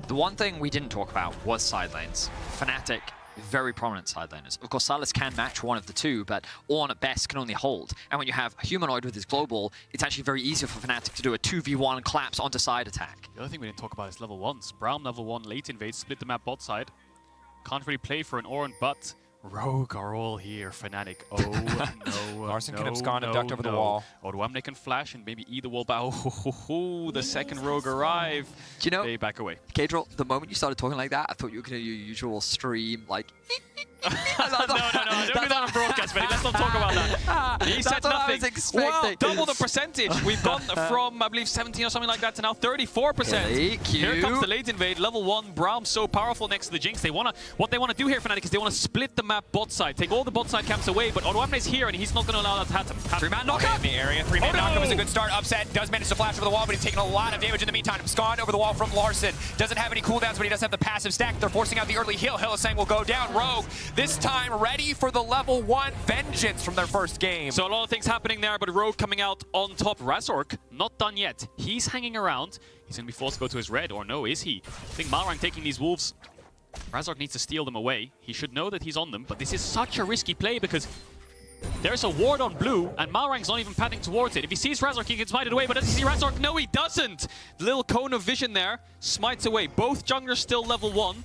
The one thing we didn't talk about was side lanes. Fnatic, very prominent side laners. Of course, Sylas can match one of the two, but Ornn at best can only hold. And when you have a Humanoid with his global, it's actually very easy for Fnatic to do a 2v1 collapse onto side attack. The other thing we didn't talk about is level 1s. Braum level 1, late invade, split the map bot side. Can't really play for an Ornn, but Rogue are all here, Fnatic. Oh no. Larson can abscond and duck over the wall. Odoamne can flash and maybe eat the wall, but the second Rogue arrive. Do you know, they back away. Kadril, the moment you started talking like that, I thought you were going to do your usual stream, like... no, don't do that on broadcast, buddy. Let's not talk about that. He said nothing. Well, double the percentage. We've gone from, I believe, 17 or something like that to now 34%. Here comes the late invade. Level 1, Braum so powerful next to the Jinx. What they want to do here, Fnatic, is they want to split the map bot side, take all the bot side camps away, but Odoamne is here, and he's not going to allow that to happen. Three-man knockup in the area. Three-man knockup is a good start. Upset does manage to flash over the wall, but he's taking a lot of damage in the meantime. Abscond over the wall from Larson. Doesn't have any cooldowns, but he does have the passive stack. They're forcing out the early heal. Hylissang will go down. Rogue, this time ready for the level 1 vengeance from their first game. So a lot of things happening there, but Rogue coming out on top. Razork, not done yet. He's hanging around. He's going to be forced to go to his red, or no, is he? I think Malrang taking these wolves. Razork needs to steal them away. He should know that he's on them, but this is such a risky play because there's a ward on blue, and Malrang's not even padding towards it. If he sees Razork, he can smite it away, but does he see Razork? No, he doesn't! The little cone of vision there smites away. Both junglers still level 1.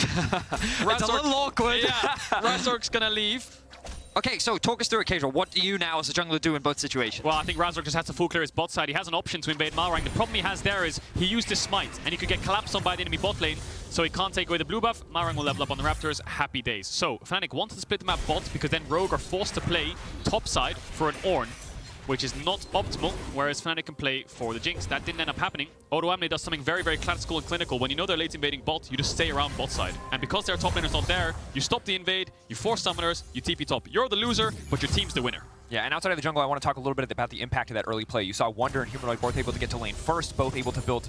It's a little awkward. Yeah, Razork's gonna leave. Okay, so talk us through it, Kadril. What do you now as a jungler do in both situations? Well, I think Razork just has to full clear his bot side. He has an option to invade Malrang. The problem he has there is he used his smite, and he could get collapsed on by the enemy bot lane, so he can't take away the blue buff. Malrang will level up on the Raptors. Happy days. So, Fnatic wanted to split the map bot, because then Rogue are forced to play top side for an Ornn, which is not optimal, whereas Fnatic can play for the Jinx. That didn't end up happening. Odoamne does something very, very classical and clinical. When you know they're late invading bot, you just stay around bot side. And because their top laner's not there, you stop the invade, you force summoners, you TP top. You're the loser, but your team's the winner. Yeah, and outside of the jungle, I want to talk a little bit about the impact of that early play. You saw Wunder and Humanoid both able to get to lane first, both able to build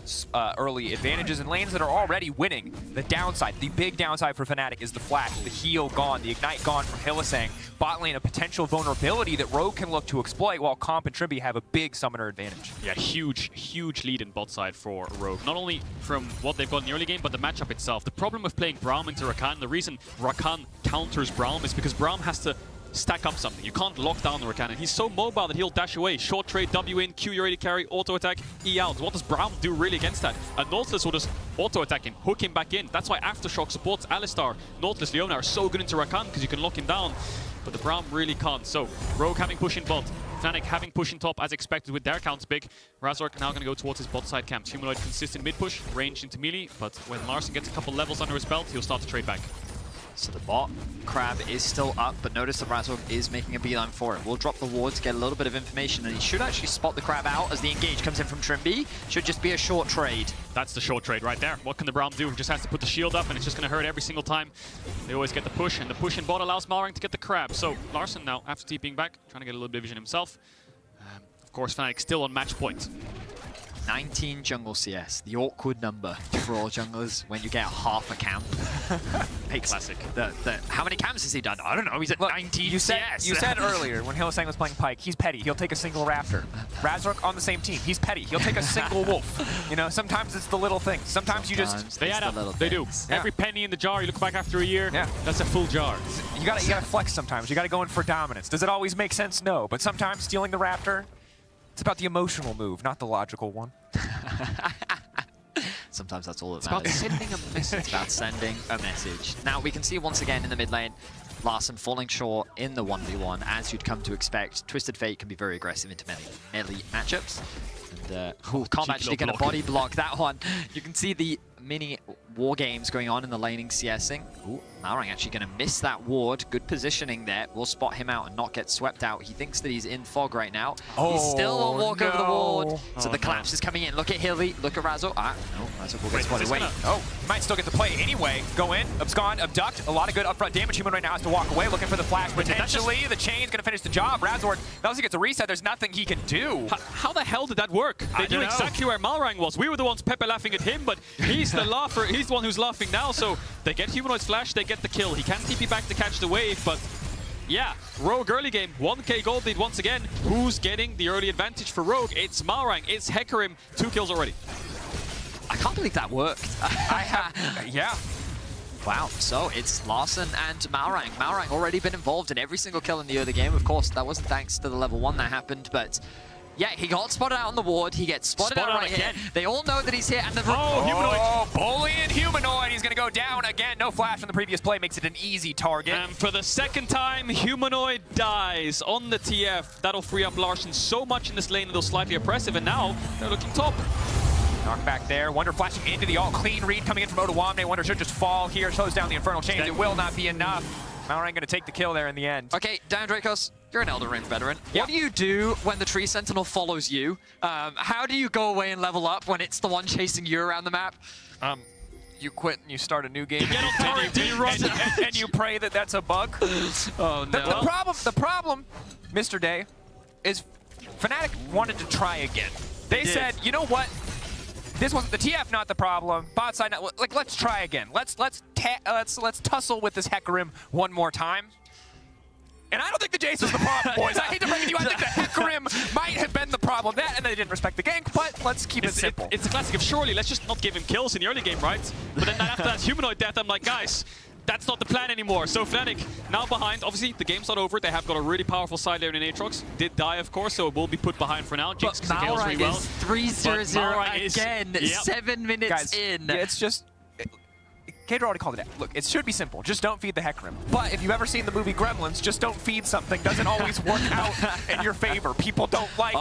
early advantages in lanes that are already winning. The downside, the big downside for Fnatic is the flash, the heal gone, the ignite gone from Hylissang. Bot lane, a potential vulnerability that Rogue can look to exploit, while Comp and Trimby have a big summoner advantage. Yeah, huge lead in bot side for Rogue. Not only from what they've got in the early game, but the matchup itself. The problem with playing Braum into Rakan, the reason Rakan counters Braum is because Braum has to stack up something. You can't lock down the Rakan, and he's so mobile that he'll dash away. Short trade, W in, Q you ready to carry, auto attack, E out. What does Braum do really against that? And Nautilus will just auto attack him, hook him back in. That's why Aftershock supports Alistar. Nautilus, Leona are so good into Rakan because you can lock him down, but the Braum really can't. So Rogue having push in bot, Fnatic having push in top as expected with their counts big. Razork now going to go towards his bot side camps. Humanoid consistent mid push, ranged into melee, but when Larson gets a couple levels under his belt, he'll start to trade back. So the bot crab is still up, but notice that Razork is making a beeline for it. We'll drop the ward to get a little bit of information, and he should actually spot the crab out as the engage comes in from Trimby. Should just be a short trade. That's the short trade right there. What can the Braum do? He just has to put the shield up, and it's just going to hurt every single time. They always get the push, and the push in bot allows Malrang to get the crab. So Larson now, after TPing back, trying to get a little bit of vision himself. Of course, Fnatic still on match point. 19 jungle CS, the awkward number for all junglers when you get half a camp. Classic. How many camps has he done? I don't know, he's at 19 CS. You said earlier when Hylissang was playing Pyke, he's petty, he'll take a single Raptor. Razork on the same team, he's petty, he'll take a single Wolf. You know, sometimes it's the little things. Sometimes you just... They add up, they do. Yeah. Every penny in the jar, you look back after a year, that's a full jar. You gotta flex sometimes, you gotta go in for dominance. Does it always make sense? No, but sometimes stealing the Raptor, it's about the emotional move, not the logical one. Sometimes that's all that matters. It's about sending a message. It's about sending a message. Now we can see once again in the mid lane, Larson falling short in the 1v1, as you'd come to expect. Twisted Fate can be very aggressive into many melee matchups. And Comp actually going to body block that one. You can see the mini war games going on in the laning CSing. Ooh, Malrang actually going to miss that ward. Good positioning there. We'll spot him out and not get swept out. He thinks that he's in fog right now. He's still on walk over the ward. So the collapse is coming in. Look at Hilly. Look at Razork. No, Razork will get spotted. Wait. Oh, he might still get the play anyway. Go in, abscond, abduct. A lot of good upfront damage. Human right now has to walk away, looking for the flash. Potentially, the chain's going to finish the job. Razork, once he gets a reset, there's nothing he can do. How the hell did that work? They knew exactly where Malrang was. We were the ones Pepe laughing at him, but he's the laugher. He's the one who's laughing now, so they get Humanoid's flash, they get the kill. He can TP back to catch the wave, but yeah, Rogue early game, 1k gold lead once again. Who's getting the early advantage for Rogue? It's Malrang, it's Hecarim, 2 kills already. I can't believe that worked. Yeah. Wow, so it's Larson and Malrang. Malrang already been involved in every single kill in the early game. Of course, that wasn't thanks to the level 1 that happened, but yeah, he got spotted out on the ward. He gets spotted out right here. They all know that he's here, and the Humanoid. Oh, bullying Humanoid. He's going to go down again. No flash from the previous play makes it an easy target. And for the second time, Humanoid dies on the TF. That'll free up Larson so much in this lane that they're slightly oppressive, and now they're looking top. Knock back there. Wonder flashing into the ult. Clean read coming in from Otawamne. Wonder should just fall here. Slows down the Infernal Chains. It will not be enough. Malrang going to take the kill there in the end. Okay, Dan Dracos, you're an Elden Ring veteran. Yeah. What do you do when the Tree Sentinel follows you? How do you go away and level up when it's the one chasing you around the map? You quit and you start a new game. Get on turret, you run. and you pray that that's a bug. Oh, no. The problem, Mr. Day, is Fnatic wanted to try again. They said, you know what? This wasn't the TF, not the problem. Bot side, not, like, let's try again. Let's tussle with this Hecarim one more time. And I don't think the Jace was the problem, boys. I hate to break it to you. I think the Hecarim might have been the problem. That, and they didn't respect the gank, but let's keep it simple. It's a classic of surely, let's just not give him kills in the early game, right? But then after that Humanoid death, I'm like, guys, that's not the plan anymore. So Fnatic now behind. Obviously, the game's not over. They have got a really powerful side laner in Aatrox. Did die, of course, so it will be put behind for now. Jinx But scales really well. is 3-0-0 again, yep. 7 minutes Guys, in. yeah, it's just... Kader already called it out. Look, it should be simple. Just don't feed the Hecarim. But if you've ever seen the movie Gremlins, just don't feed something. Doesn't always work out in your favor. People don't like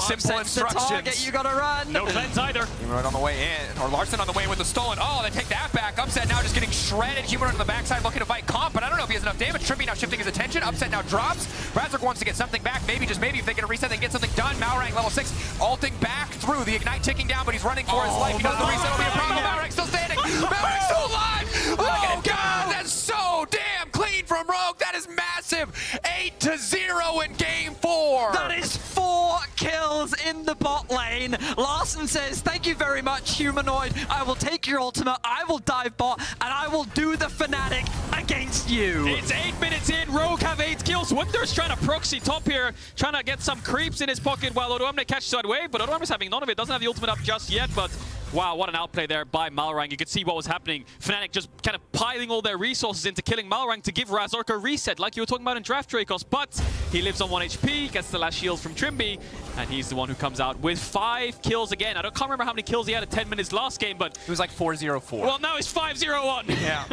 simple instructions. Target, you gotta run. No cleanse either. Humanoid on the way in, or Larson on the way with the stolen. Oh, they take that back. Upset now just getting shredded. Humanoid on the backside looking to fight Comp, but I don't know if he has enough damage. Trippy now shifting his attention. Upset now drops. Razork wants to get something back. Maybe, just maybe, if they get a reset, they can get something done. Malrang level 6, ulting back through. The Ignite ticking down, but he's running for his life. He knows the reset will be a problem. Malrang still standing. Malrang still alive. Oh, God, that's so damn clean from Rogue. That is massive. 8-0 in Game 4. That is 4 kills in the bot lane. Larson says, thank you very much, Humanoid. I will take your ultimate, I will dive bot, and I will do the Fnatic against you. It's 8 minutes in. Rogue have 8 kills. Wonder's trying to proxy top here, trying to get some creeps in his pocket while Otawamne catches that wave, but Otawamne's having none of it. Doesn't have the ultimate up just yet, but wow, what an outplay there by Malrang. You could see what was happening. Fnatic just kind of piling all their resources into killing Malrang to give Razork a reset, like you were talking about in Draft Dracos, but he lives on 1 HP, gets the last shield from Trimby, and he's the one who comes out with 5 kills again. Can't remember how many kills he had at 10 minutes last game, but it was like 4-0-4. Well, now it's 5-0-1. Yeah.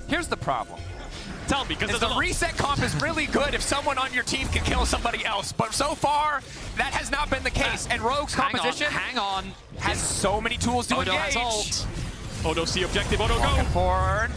Here's the problem. Tell me, because the reset comp is really good if someone on your team can kill somebody else, but so far, that has not been the case. And Rogue's composition has so many tools to engage. Has ult. Odo see objective, Odo Walking go! forward.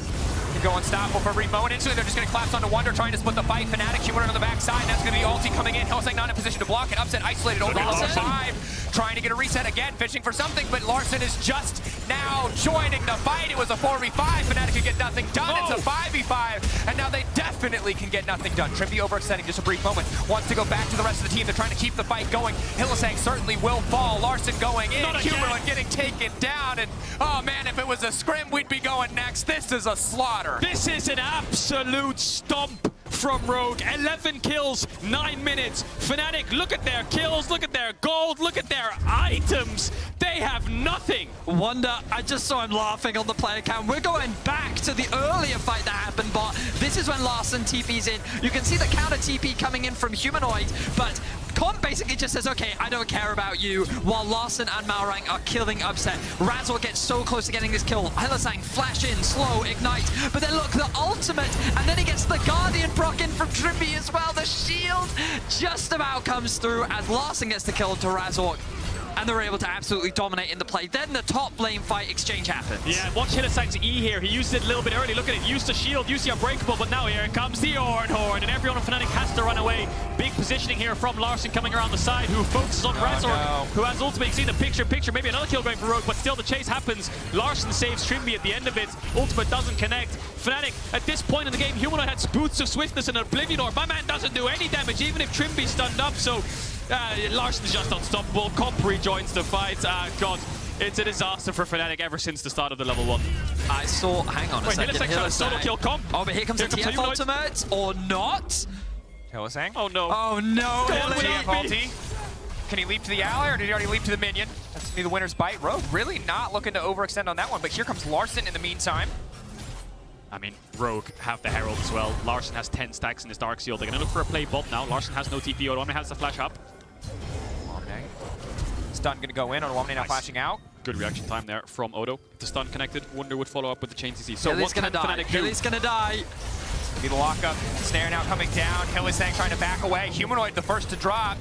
Can go unstoppable for a brief moment. Instantly, they're just going to collapse onto Wonder, trying to split the fight. Fnatic, Humanoid on the backside. That's going to be ulti coming in. Hellsang not in a position to block it. Upset isolated over level 5. Trying to get a reset again, fishing for something, but Larson is just now joining the fight. It was a 4v5. Fnatic could get nothing done. It's a 5v5, and now they definitely can get nothing done. Trippy overextending just a brief moment. Wants to go back to the rest of the team. They're trying to keep the fight going. Hellsang certainly will fall. Larson going in. Humanoid getting taken down, and oh man, if it was a scrim, we'd be going next. This is a slaughter. This is an absolute stomp from Rogue. 11 kills, 9 minutes. Fnatic, look at their kills, look at their gold, look at their items. They have nothing. Wonder, I just saw him laughing on the player cam. We're going back to the earlier fight that happened, but this is when Larson TP's in. You can see the counter TP coming in from Humanoid, but Comp basically just says, okay, I don't care about you, while Larson and Malrang are killing Upset. Razor gets so close to getting this kill. Hellsang flash in, slow, ignite, but then look, the ultimate, and then he gets the Guardian proc in from Trippy as well. The shield just about comes through as Larson gets the kill to Razork. And they're able to absolutely dominate in the play. Then the top lane fight exchange happens. Yeah, watch Hellsang's E here. He used it a little bit early. Look at it. Used the shield, used the unbreakable, but now here comes the Horn, and everyone on Fnatic has to run away. Big positioning here from Larson coming around the side, who focuses on Razork, who has ultimate. You see the picture. Maybe another kill going for Rogue, but still the chase happens. Larson saves Trimby at the end of it. Ultimate doesn't connect. Fnatic, at this point in the game, Humanoid had Boots of Swiftness and Oblivion Orb. My man doesn't do any damage, even if Trimby's stunned up, so Larson's just unstoppable. Comp rejoins the fight. God, it's a disaster for Fnatic ever since the start of the level 1. I saw, hang on a second. Hellsang trying to solo kill Comp. Oh, but here comes the TF ultimate, or not? Hellsang? Oh no. Oh no. TF ulti. Can he leap to the ally, or did he already leap to the minion? That's be the winner's bite. Rogue really not looking to overextend on that one, but here comes Larson in the meantime. I mean, Rogue have the Herald as well. Larson has 10 stacks in his Dark Seal. They're going to look for a play bot now. Larson has no TP. Owamne has the flash up. Owamne. Stun going to go in. Owamne now flashing out. Good reaction time there from Odo. If the stun connected, Wunder would follow up with the chain CC. So Hilly's gonna die. Hilly's gonna die. Be the lockup. Snare now coming down. Hillisang trying to back away. Humanoid the first to drop.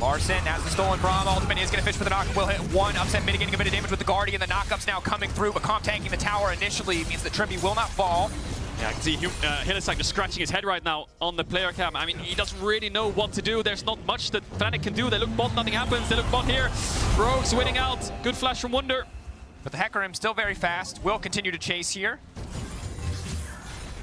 Larson has the stolen Braum. Ultimate is going to fish for the knock. Will hit one. Upset mitigating a bit of damage with the Guardian. The knockups now coming through, but Comp tanking the tower initially means that Trimby will not fall. Yeah, I can see Hillisang just scratching his head right now on the player cam. I mean, he doesn't really know what to do. There's not much that Fnatic can do. They look bot, nothing happens. They look bot here. Rogue's winning out. Good flash from Wunder. But the Hecarim still very fast. Will continue to chase here.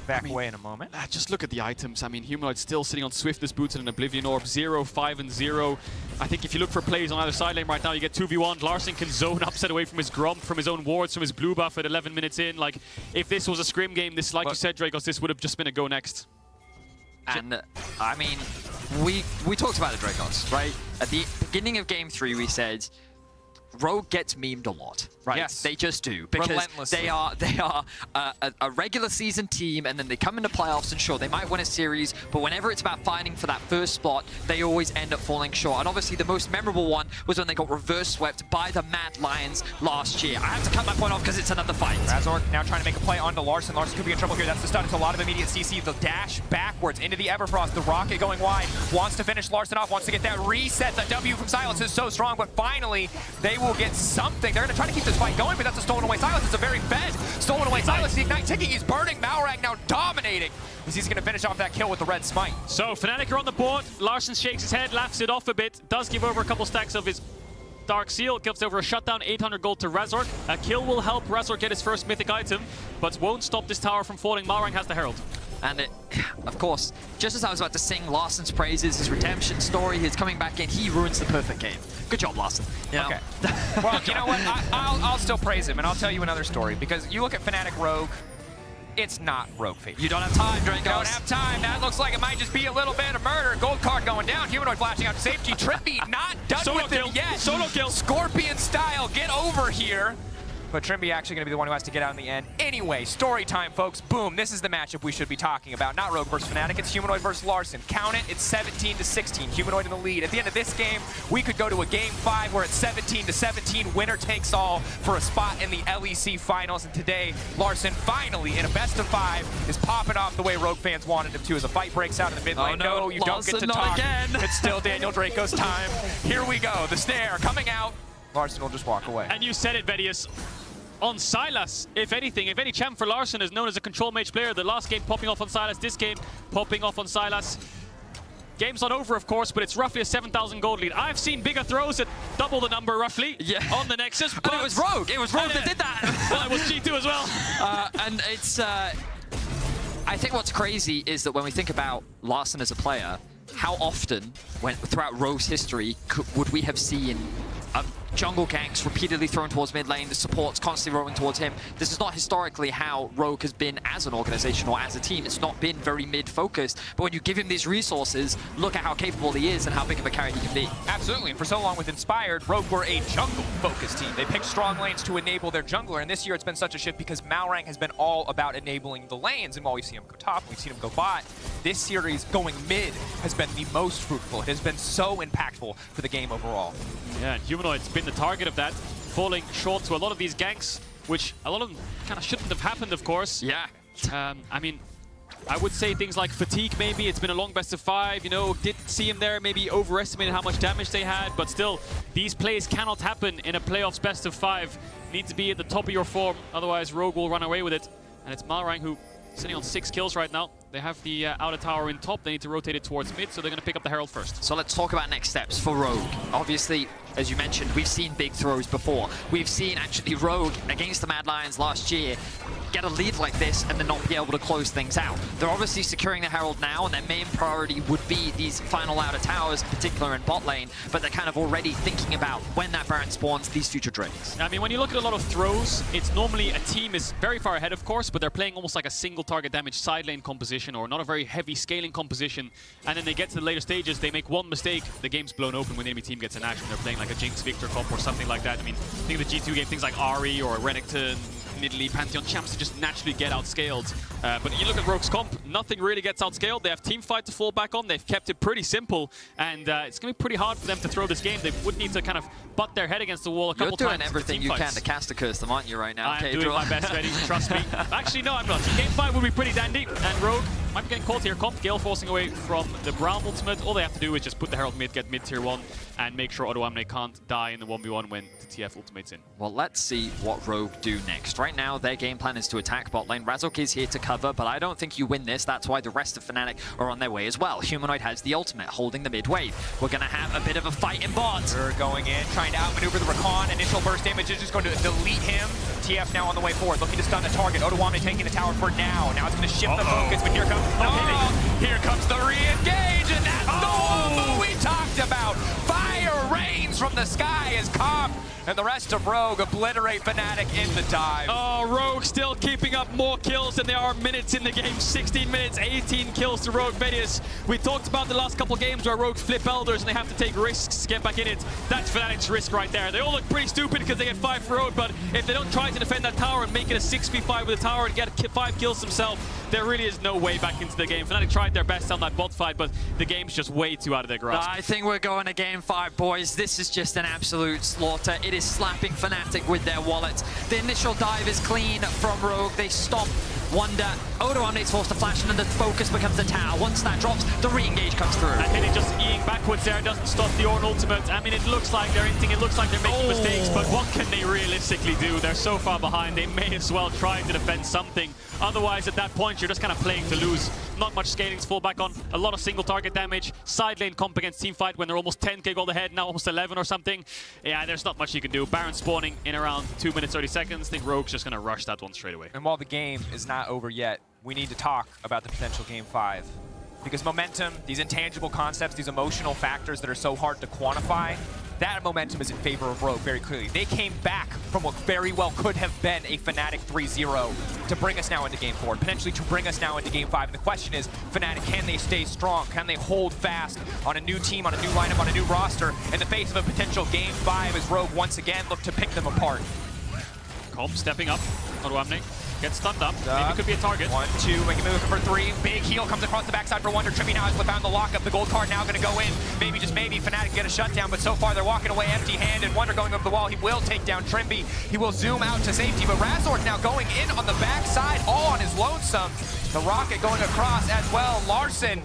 Back away in a moment. Just look at the items. I mean, Humanoid still sitting on Swiftness Boots and an Oblivion Orb. 0, 5, and 0. I think if you look for plays on either side lane right now, you get 2v1. Larson can zone Upset away from his Gromp, from his own wards, from his blue buff at 11 minutes in. Like, if this was a scrim game, this, like you said, Dracos, this would have just been a go next. And, I mean, we talked about the Dracos, right? At the beginning of Game 3, we said, Rogue gets memed a lot, right? Yes. They just do, because they are a regular season team, and then they come into playoffs, and sure, they might win a series, but whenever it's about fighting for that first spot, they always end up falling short. And obviously, the most memorable one was when they got reverse swept by the Mad Lions last year. I have to cut my point off because it's another fight. Razork now trying to make a play onto Larson. Larson could be in trouble here. That's the stun. It's a lot of immediate CC. The dash backwards into the Everfrost. The rocket going wide. Wants to finish Larson off. Wants to get that reset. The W from Silence is so strong, but finally, they will get something. They're going to try to keep this fight going, but that's a stolen away Silence. It's a very fed stolen away Silence. The Ignite ticking. He's burning. Malrang now dominating as he's going to finish off that kill with the red smite. So Fnatic are on the board. Larson shakes his head, laughs it off a bit, does give over a couple stacks of his Dark Seal, gives over a shutdown, 800 gold to Razork. A kill will help Razork get his first mythic item, but won't stop this tower from falling. Malrang has the Herald. And of course, just as I was about to sing Larson's praises, his redemption story, his coming back in, he ruins the perfect game. Good job, Larson. You know? Okay. Well, you know what? I'll still praise him, and I'll tell you another story, because you look at Fnatic Rogue, it's not Rogue Fate. You don't have time, Dracos. Don't have time. That looks like it might just be a little bit of murder. Gold card going down. Humanoid flashing out to safety. Trimby not done with him yet. Solo kill. Scorpion style. Get over here. But Trimby actually going to be the one who has to get out in the end. Anyway, story time, folks. Boom. This is the matchup we should be talking about. Not Rogue versus Fnatic. It's Humanoid versus Larson. Count it. It's 17-16. Humanoid in the lead. At the end of this game, we could go to a Game 5 where it's 17-17. Winner takes all for a spot in the LEC finals. And today, Larson finally, in a best-of-5, is popping off the way Rogue fans wanted him to as a fight breaks out in the mid lane. Oh, no, you Larson, don't get to not talk. again. It's still Daniel Draco's time. Here we go. The snare coming out. Larson will just walk away. And you said it, Vedius. On Sylas, if anything, if any champ for Larson is known as a control mage player, the last game popping off on Sylas, this game popping off on Sylas. Game's not over, of course, but it's roughly a 7,000 gold lead. I've seen bigger throws at double the number, roughly, on the Nexus. But it was Rogue. It was Rogue that did that. Well, it was G2 as well. And it's... I think what's crazy is that when we think about Larson as a player, how often, throughout Rogue's history, would we have seen jungle ganks repeatedly thrown towards mid lane, the supports constantly rolling towards him? This is not historically how Rogue has been as an organization or as a team. It's not been very mid-focused. But when you give him these resources, look at how capable he is and how big of a carry he can be. Absolutely, and for so long with Inspired, Rogue were a jungle-focused team. They picked strong lanes to enable their jungler, and this year it's been such a shift because Malrang has been all about enabling the lanes, and while we've seen him go top, we've seen him go bot, this series going mid has been the most fruitful. It has been so impactful for the game overall. Yeah, and Humanoid's been the target of that, falling short to a lot of these ganks, which a lot of them kind of shouldn't have happened, of course. Yeah. I mean, I would say things like fatigue, maybe. It's been a long best-of-5, you know, did see him there, maybe overestimated how much damage they had, but still, these plays cannot happen in a playoffs best-of-5. Need to be at the top of your form, otherwise Rogue will run away with it. And it's Malrang who sitting on 6 kills right now. They have the outer tower in top. They need to rotate it towards mid, so they're going to pick up the Herald first. So let's talk about next steps for Rogue. Obviously, as you mentioned, we've seen big throws before. We've seen actually Rogue against the Mad Lions last year get a lead like this and then not be able to close things out. They're obviously securing the Herald now, and their main priority would be these final outer towers, in particular in bot lane, but they're kind of already thinking about when that Baron spawns, these future Drakes. I mean, when you look at a lot of throws, it's normally a team is very far ahead, of course, but they're playing almost like a single target damage side lane composition or not a very heavy scaling composition, and then they get to the later stages, they make one mistake, the game's blown open when the enemy team gets an ash when they're playing like a Jinx Victor comp or something like that. I mean, think of the G2 game, things like Ahri or Renekton, Nidalee, Pantheon champs to just naturally get outscaled. But you look at Rogue's comp, nothing really gets outscaled. They have teamfight to fall back on. They've kept it pretty simple, and it's going to be pretty hard for them to throw this game. They would need to kind of butt their head against the wall a couple times. You're doing everything you can to cast a curse them, aren't you, right now? I'm doing my best, Eddie. Trust me. Actually, no, I'm not. Game 5 will be pretty dandy, and Rogue might be getting caught here. Comp, Gale forcing away from the Braum ultimate. All they have to do is just put the Herald mid, get mid tier 1, and make sure Odoamne can't die in the 1v1 when the TF ultimate's in. Well, let's see what Rogue do next. Right now, their game plan is to attack bot lane. Razork is here to cover, but I don't think you win this. That's why the rest of Fnatic are on their way as well. Humanoid has the ultimate, holding the mid wave. We're going to have a bit of a fight in bot. They're going in, trying to outmaneuver the Rakan. Initial burst damage is just going to delete him. TF now on the way forward, looking to stun the target. Odoamne taking the tower for now. Now it's going to shift the focus, but here comes here comes the re-engage, and that's the wombo we talked about. Fire rains from the sky as Comp and the rest of Rogue obliterate Fnatic in the dive. Oh, Rogue still keeping up more kills than there are minutes in the game. 16 minutes, 18 kills to Rogue Vedius. We talked about the last couple games where Rogues flip Elders and they have to take risks to get back in it. That's Fnatic's risk right there. They all look pretty stupid because they get 5 for Rogue, but if they don't try to defend that tower and make it a 6v5 with the tower and get 5 kills themselves, there really is no way back into the game. Fnatic tried their best on that bot fight, but the game's just way too out of their grasp. I think we're going to Game 5, boys. This is just an absolute slaughter. It is slapping Fnatic with their wallets. The initial dive is clean from Rogue. They stop Wonder. Odoamne's forced to flash, and then the focus becomes the tower. Once that drops, the re-engage comes through. And then it just eating backwards there doesn't stop the Ornn ultimate. I mean, it looks like they're hinting, it looks like they're making mistakes, but what can they realistically do? They're so far behind, they may as well try to defend something. Otherwise, at that point, you're just kind of playing to lose. Not much scaling to fall back on, a lot of single target damage, side lane comp against teamfight when they're almost 10k gold ahead, now almost 11 or something. Yeah, there's not much you can do. Baron spawning in around 2 minutes, 30 seconds. I think Rogue's just going to rush that one straight away. And while the game is not over yet, we need to talk about the potential Game 5. Because momentum, these intangible concepts, these emotional factors that are so hard to quantify, that momentum is in favor of Rogue very clearly. They came back from what very well could have been a Fnatic 3-0 to bring us now into Game 4, potentially to bring us now into Game 5. And the question is, Fnatic, can they stay strong? Can they hold fast on a new team, on a new lineup, on a new roster in the face of a potential Game 5 as Rogue once again look to pick them apart? Comp stepping up. Odoamne gets stunned up. Maybe it could be a target. 1, 2, making a move for 3. Big heal comes across the backside for Wonder. Trippy now has found the lockup. The gold card now going to go in. Maybe, just maybe, Fnatic get a shutdown, but so far they're walking away empty-handed. Wonder going over the wall. He will take down Trimby. He will zoom out to safety, but Razork now going in on the backside, all on his lonesome. The rocket going across as well. Larson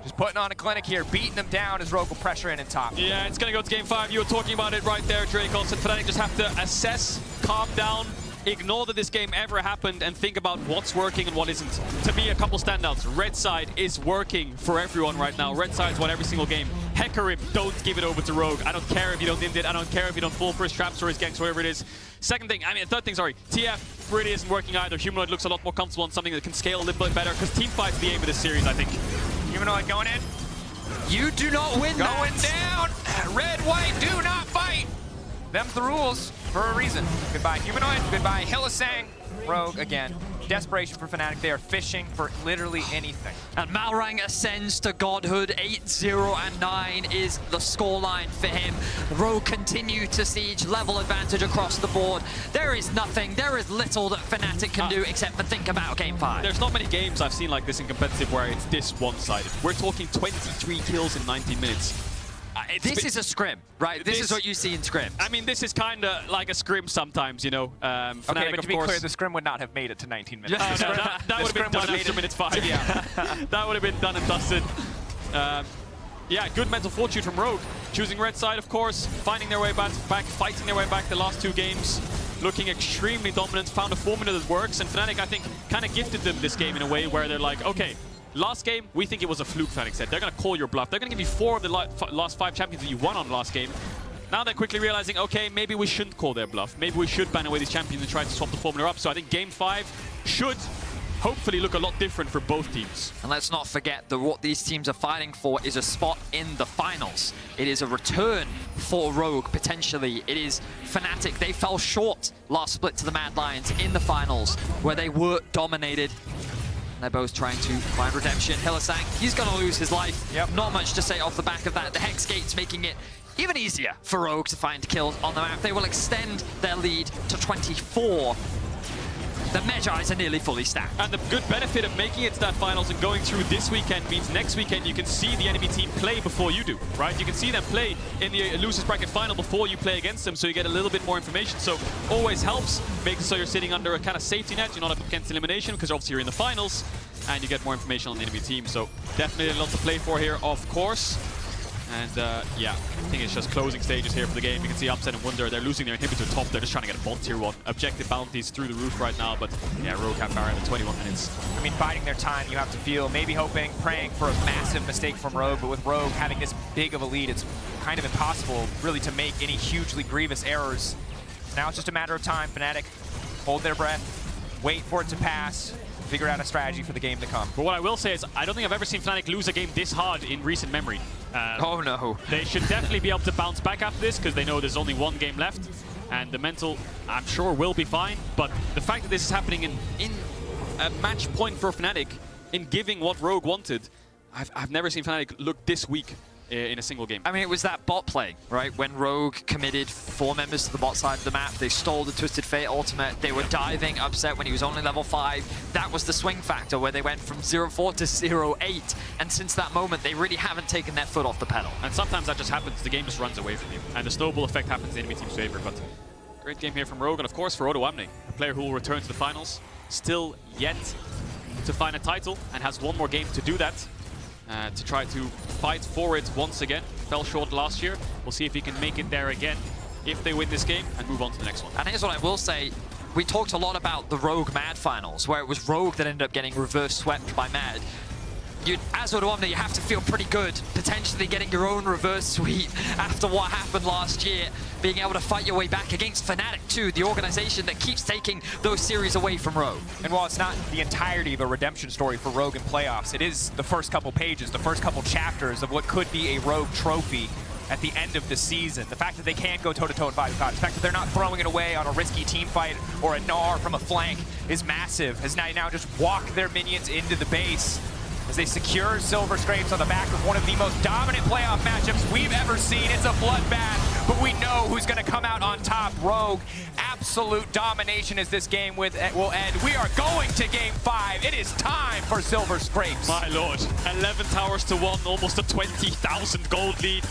just putting on a clinic here, beating them down as Rogue will pressure in top. Yeah, it's going to go to Game 5. You were talking about it right there, Drake. Also, Fnatic just have to assess, calm down, ignore that this game ever happened, and think about what's working and what isn't. To me, a couple standouts. Red side is working for everyone right now. Red side's won every single game. Hecarim, don't give it over to Rogue. I don't care if you don't end it. I don't care if you don't fall for his traps or his ganks, whatever it is. Second thing, third thing, sorry. TF really isn't working either. Humanoid looks a lot more comfortable on something that can scale a little bit better, because teamfight's the aim of this series, I think. Humanoid going in. You do not win Going down. Red, white, do not fight. Them's the rules for a reason. Goodbye, Humanoid. Goodbye, Hillisang. Rogue again. Desperation for Fnatic. They are fishing for literally anything. And Malrang ascends to godhood. 8-0 and 9 is the scoreline for him. Rogue continue to siege, level advantage across the board. There is nothing, there is little that Fnatic can do except for think about Game 5. There's not many games I've seen like this in competitive where it's this one-sided. We're talking 23 kills in 19 minutes. This is a scrim, right? This is what you see in scrims. I mean, this is kind of like a scrim sometimes, you know. Fnatic, okay, but to be clear, the scrim would not have made it to 19 minutes. Oh, no, that would have been done after minute 5. Yeah, that would have been done and dusted. Yeah, good mental fortune from Rogue. Choosing red side, of course, finding their way back, fighting their way back the last 2 games. Looking extremely dominant, found a formula that works, and Fnatic, I think, kind of gifted them this game in a way where they're like, okay, last game, we think it was a fluke, Fnatic said. They're going to call your bluff. They're going to give you 4 of the last 5 champions that you won on last game. now they're quickly realizing, okay, maybe we shouldn't call their bluff. Maybe we should ban away these champions and try to swap the formula up. So I think Game 5 should hopefully look a lot different for both teams. And let's not forget that what these teams are fighting for is a spot in the finals. It is a return for Rogue, potentially. It is Fnatic. They fell short last split to the Mad Lions in the finals, where they were dominated. And they're both trying to find redemption. Hylissang, he's going to lose his life. Yep. Not much to say off the back of that. The Hex Gate's making it even easier for Rogue to find kills on the map. They will extend their lead to 24. The Medjais are nearly fully stacked. And the good benefit of making it to that finals and going through this weekend means next weekend you can see the enemy team play before you do, right? You can see them play in the losers bracket final before you play against them, so you get a little bit more information. So always helps, makes it so you're sitting under a kind of safety net. You're not up against elimination because obviously you're in the finals and you get more information on the enemy team. So definitely a lot to play for here, of course. And yeah, I think it's just closing stages here for the game. You can see Upset and Wunder, they're losing their inhibitor top. They're just trying to get a bot tier 1. Objective bounties through the roof right now, but yeah, Rogue have Baron in 21 minutes. I mean, biding their time, you have to feel, maybe hoping, praying for a massive mistake from Rogue, but with Rogue having this big of a lead, it's kind of impossible, really, to make any hugely grievous errors. Now it's just a matter of time. Fnatic, hold their breath, wait for it to pass, figure out a strategy for the game to come. But what I will say is, I don't think I've ever seen Fnatic lose a game this hard in recent memory. Oh no. They should definitely be able to bounce back after this because they know there's only one game left. And the mental, I'm sure, will be fine. But the fact that this is happening in a match point for Fnatic, in giving what Rogue wanted, I've never seen Fnatic look this weak in a single game. I mean, it was that bot play, right? When Rogue committed 4 members to the bot side of the map, they stole the Twisted Fate ultimate, they were diving Upset when he was only level 5. That was the swing factor where they went from 0-4 to 0-8. And since that moment, they really haven't taken their foot off the pedal. And sometimes that just happens, the game just runs away from you. And the snowball effect happens in the enemy team's favor. But great game here from Rogue, and of course for odoamne, a player who will return to the finals. Still yet to find a title, and has one more game to do that. To try to fight for it once again. Fell short last year. We'll see if he can make it there again if they win this game and move on to the next one. And here's what I will say. We talked a lot about the Rogue Mad finals, where it was Rogue that ended up getting reverse swept by Mad. As odoamne, you have to feel pretty good, potentially getting your own reverse sweep after what happened last year, being able to fight your way back against Fnatic too, the organization that keeps taking those series away from Rogue. And while it's not the entirety of a redemption story for Rogue in playoffs, it is the first couple pages, the first couple chapters of what could be a Rogue trophy at the end of the season. The fact that they can't go toe-to-toe in 5v5, the fact that they're not throwing it away on a risky team fight or a Gnar from a flank is massive, as now just walk their minions into the base as they secure Silver Scrapes on the back of one of the most dominant playoff matchups we've ever seen. It's a bloodbath, but we know who's going to come out on top. Rogue, absolute domination as this game will end. We are going to Game 5. It is time for Silver Scrapes. My lord, 11 towers to 1, almost a 20,000 gold lead.